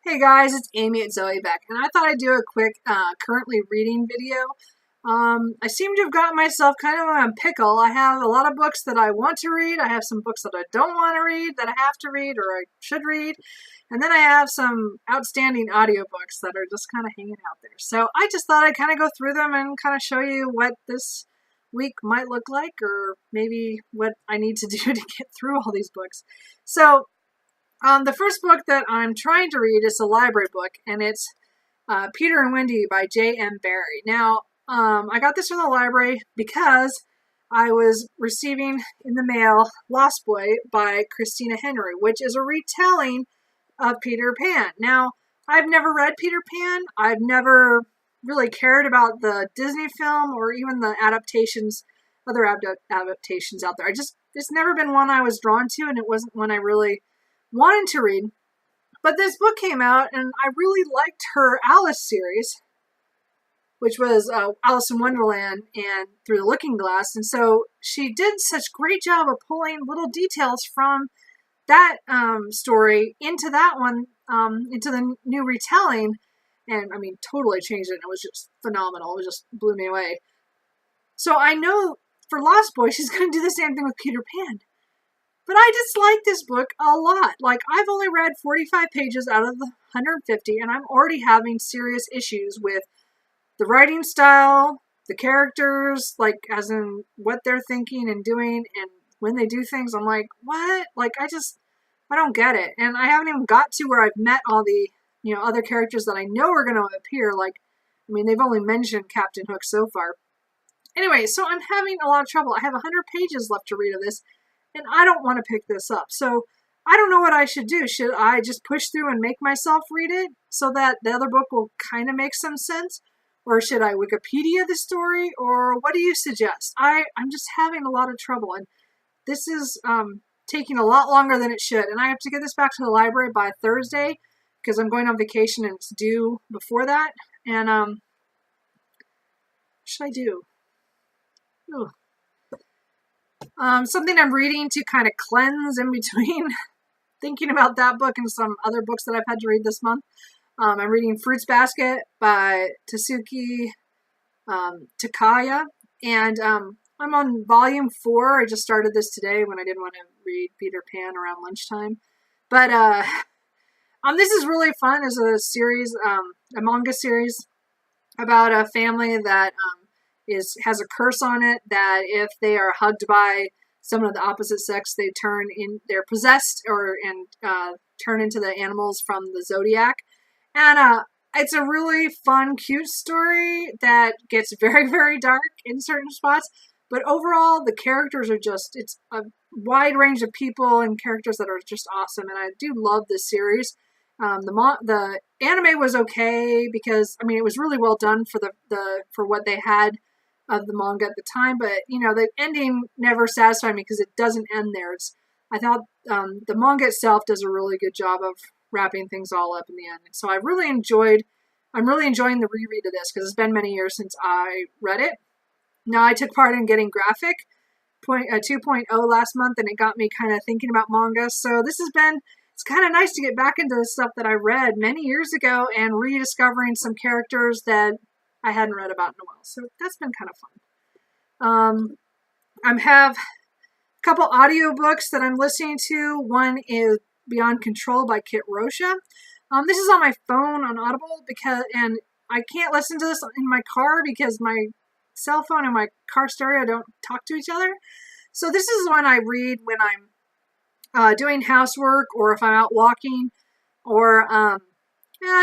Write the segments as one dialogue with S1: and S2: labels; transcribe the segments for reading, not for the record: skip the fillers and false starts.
S1: Hey guys, it's Amy at Zoe Beck, and I thought I'd do a quick currently reading video. I seem to have gotten myself kind of on a pickle. I have a lot of books that I want to read. I have some books that I don't want to read, that I have to read or I should read. And then I have some outstanding audiobooks that are just kind of hanging out there. So I just thought I'd kind of go through them and kind of show you what this week might look like, or maybe what I need to do to get through all these books. So the first book that I'm trying to read is a library book, and it's Peter and Wendy by J.M. Barrie. Now, I got this from the library because I was receiving in the mail Lost Boy by Christina Henry, which is a retelling of Peter Pan. Now, I've never read Peter Pan. I've never really cared about the Disney film or even the adaptations, other adaptations out there. It's never been one I was drawn to, and it wasn't one I really wanted to read. But this book came out, and I really liked her Alice series, which was Alice in Wonderland and Through the Looking Glass. And so she did such a great job of pulling little details from that story into that one, into the new retelling. And, I mean, totally changed it. And it was just phenomenal. It just blew me away. So I know for Lost Boy, she's going to do the same thing with Peter Pan. But I dislike this book a lot. Like, I've only read 45 pages out of the 150, and I'm already having serious issues with the writing style, the characters, like, as in what they're thinking and doing, and when they do things, I'm like, what? Like, I don't get it. And I haven't even got to where I've met all the, other characters that I know are going to appear. Like, I mean, they've only mentioned Captain Hook so far. Anyway, so I'm having a lot of trouble. I have 100 pages left to read of this, and I don't want to pick this up. So I don't know what I should do. Should I just push through and make myself read it so that the other book will kind of make some sense? Or should I Wikipedia the story? Or what do you suggest? I'm just having a lot of trouble. And this is taking a lot longer than it should. And I have to get this back to the library by Thursday because I'm going on vacation and it's due before that. And what should I do? Ugh. Something I'm reading to kind of cleanse in between thinking about that book and some other books that I've had to read this month. I'm reading Fruits Basket by Tasuki Takaya, and I'm on volume 4. I just started this today when I didn't want to read Peter Pan around lunchtime. But this is really fun. It's a series, a manga series about a family that has a curse on it that if they are hugged by someone of the opposite sex, they're possessed and turn into the animals from the zodiac. And it's a really fun, cute story that gets very, very dark in certain spots. But overall, the characters are it's a wide range of people and characters that are just awesome. And I do love this series. The anime was okay because, I mean, it was really well done for what they had of the manga at the time, but the ending never satisfied me because it doesn't end there. I thought the manga itself does a really good job of wrapping things all up in the end. And so I'm really enjoying the reread of this because it's been many years since I read it. Now, I took part in getting Graphic 2.0 last month, and it got me kind of thinking about manga. So it's kind of nice to get back into the stuff that I read many years ago and rediscovering some characters that I hadn't read about in a while. So that's been kind of fun. I have a couple audiobooks that I'm listening to. One is Beyond Control by Kit Rocha. This is on my phone on Audible and I can't listen to this in my car because my cell phone and my car stereo don't talk to each other. So this is one I read when I'm doing housework or if I'm out walking or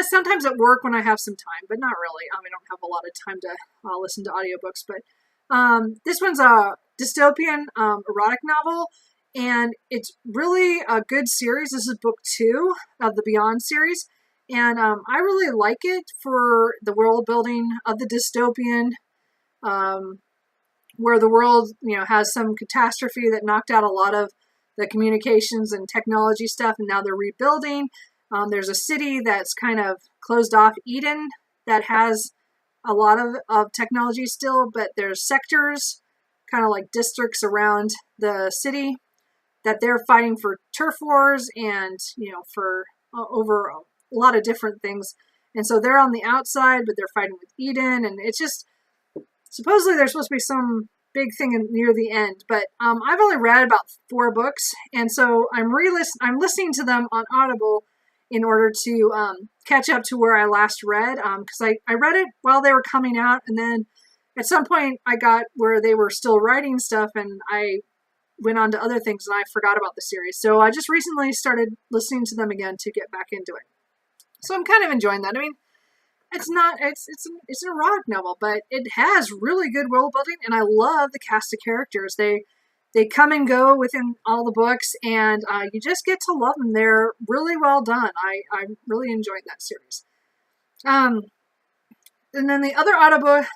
S1: sometimes at work when I have some time, but not really. I don't have a lot of time to listen to audiobooks. But this one's a dystopian erotic novel, and it's really a good series. This is book 2 of the Beyond series, and I really like it for the world building of the dystopian, where the world has some catastrophe that knocked out a lot of the communications and technology stuff, and now they're rebuilding. There's a city that's kind of closed off, Eden, that has a lot of technology still, but there's sectors, kind of like districts around the city, that they're fighting for turf wars and, for over a lot of different things. And so they're on the outside, but they're fighting with Eden, and it's just, supposedly there's supposed to be some big thing near the end, but I've only read about 4 books, and so I'm listening to them on Audible in order to catch up to where I last read, because I read it while they were coming out, and then at some point I got where they were still writing stuff, and I went on to other things, and I forgot about the series. So I just recently started listening to them again to get back into it. So I'm kind of enjoying that. I mean, it's an erotic novel, but it has really good world building, and I love the cast of characters. They come and go within all the books, and you just get to love them. They're really well done. I'm really enjoying that series. And then the other audiobook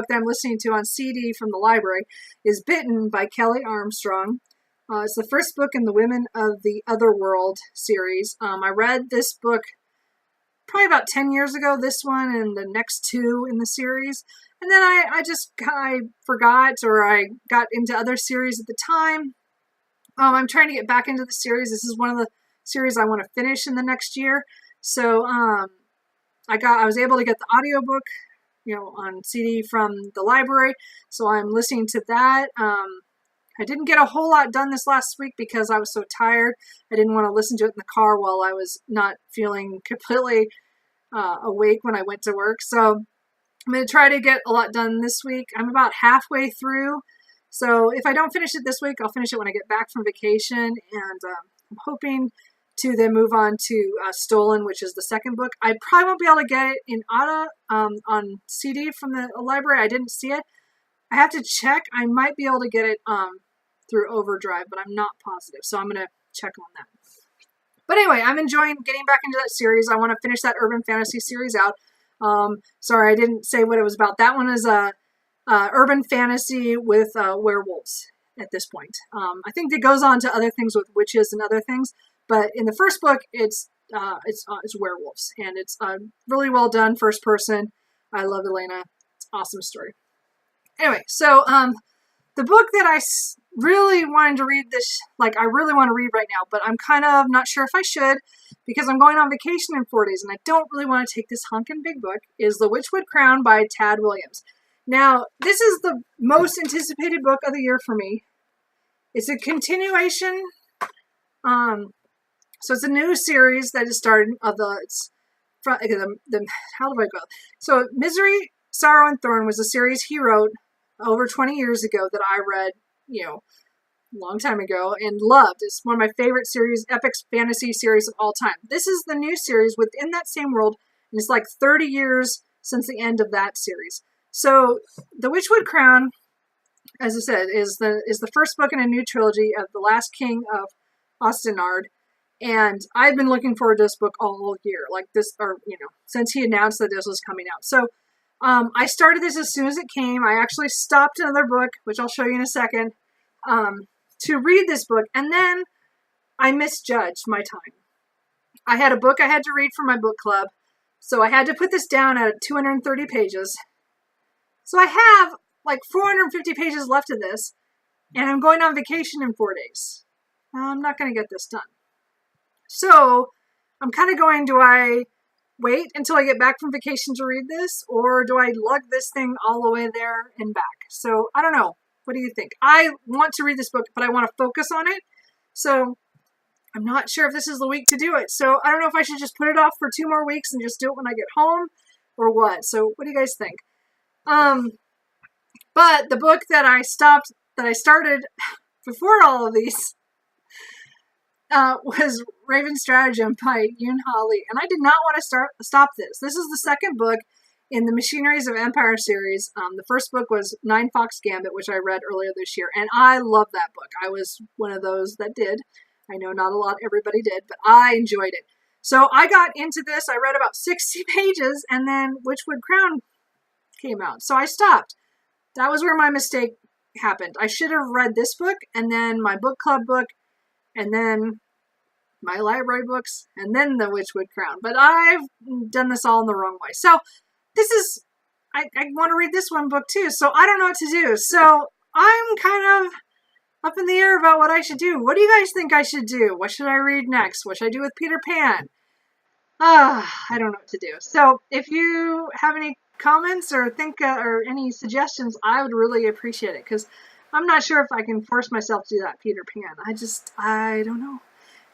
S1: that I'm listening to on CD from the library is Bitten by Kelly Armstrong. It's the first book in the Women of the Otherworld series. I read this book probably about 10 years ago, this one and the next 2 in the series. And then I forgot, or I got into other series at the time. I'm trying to get back into the series. This is one of the series I want to finish in the next year. So I was able to get the audiobook, on CD from the library. So I'm listening to that. I didn't get a whole lot done this last week because I was so tired. I didn't want to listen to it in the car while I was not feeling completely awake when I went to work. So I'm going to try to get a lot done this week. I'm about halfway through. So if I don't finish it this week, I'll finish it when I get back from vacation. And I'm hoping to then move on to Stolen, which is the second book. I probably won't be able to get it in on CD from the library. I didn't see it. I have to check. I might be able to get it through Overdrive, but I'm not positive. So I'm going to check on that. But anyway, I'm enjoying getting back into that series. I want to finish that urban fantasy series out. Sorry, I didn't say what it was about. That one is a urban fantasy with werewolves at this point. I think it goes on to other things with witches and other things. But in the first book, it's werewolves, and it's really well done, first person. I love Elena. It's an awesome story. Anyway, so the book that I really wanted to read I really want to read right now, but I'm kind of not sure if I should because I'm going on vacation in 4 days, and I don't really want to take this honkin' big book, is The Witchwood Crown by Tad Williams. Now, this is the most anticipated book of the year for me. It's a continuation. So it's a new series that is started how do I go? So Misery, Sorrow, and Thorn was a series he wrote over 20 years ago that I read, a long time ago and loved. It's one of my favorite series, epic fantasy series of all time. This is the new series within that same world, and it's like 30 years since the end of that series. So The Witchwood Crown, as I said, is the first book in a new trilogy of the last king of Ostenard. And I've been looking forward to this book all year, since he announced that this was coming out. So I started this as soon as it came. I actually stopped another book, which I'll show you in a second, to read this book. And then I misjudged my time. I had a book I had to read for my book club. So I had to put this down at 230 pages. So I have like 450 pages left of this. And I'm going on vacation in 4 days. I'm not going to get this done. So I'm kind of going, do I wait until I get back from vacation to read this? Or do I lug this thing all the way there and back? So I don't know. What do you think? I want to read this book, but I want to focus on it. So I'm not sure if this is the week to do it. So I don't know if I should just put it off for 2 more weeks and just do it when I get home or what. So what do you guys think? But the book that I started before all of these was Raven Stratagem by Yoon-Ha Lee. And I did not want to stop this. This is the second book in the Machineries of Empire series. The first book was Nine Fox Gambit, which I read earlier this year. And I love that book. I was one of those that did. I know not everybody did, but I enjoyed it. So I got into this. I read about 60 pages, and then Witchwood Crown came out. So I stopped. That was where my mistake happened. I should have read this book, and then my book club book, and then my library books, and then the Witchwood Crown. But I've done this all in the wrong way. So this is, I want to read this one book too. So I don't know what to do. So I'm kind of up in the air about what I should do. What do you guys think I should do? What should I read next? What should I do with Peter Pan? I don't know what to do. So if you have any comments or think or any suggestions, I would really appreciate it, because I'm not sure if I can force myself to do that Peter Pan. I don't know.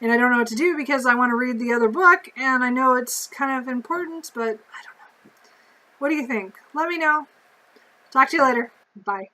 S1: And I don't know what to do because I want to read the other book, and I know it's kind of important, but I don't know. What do you think? Let me know. Talk to you later. Bye.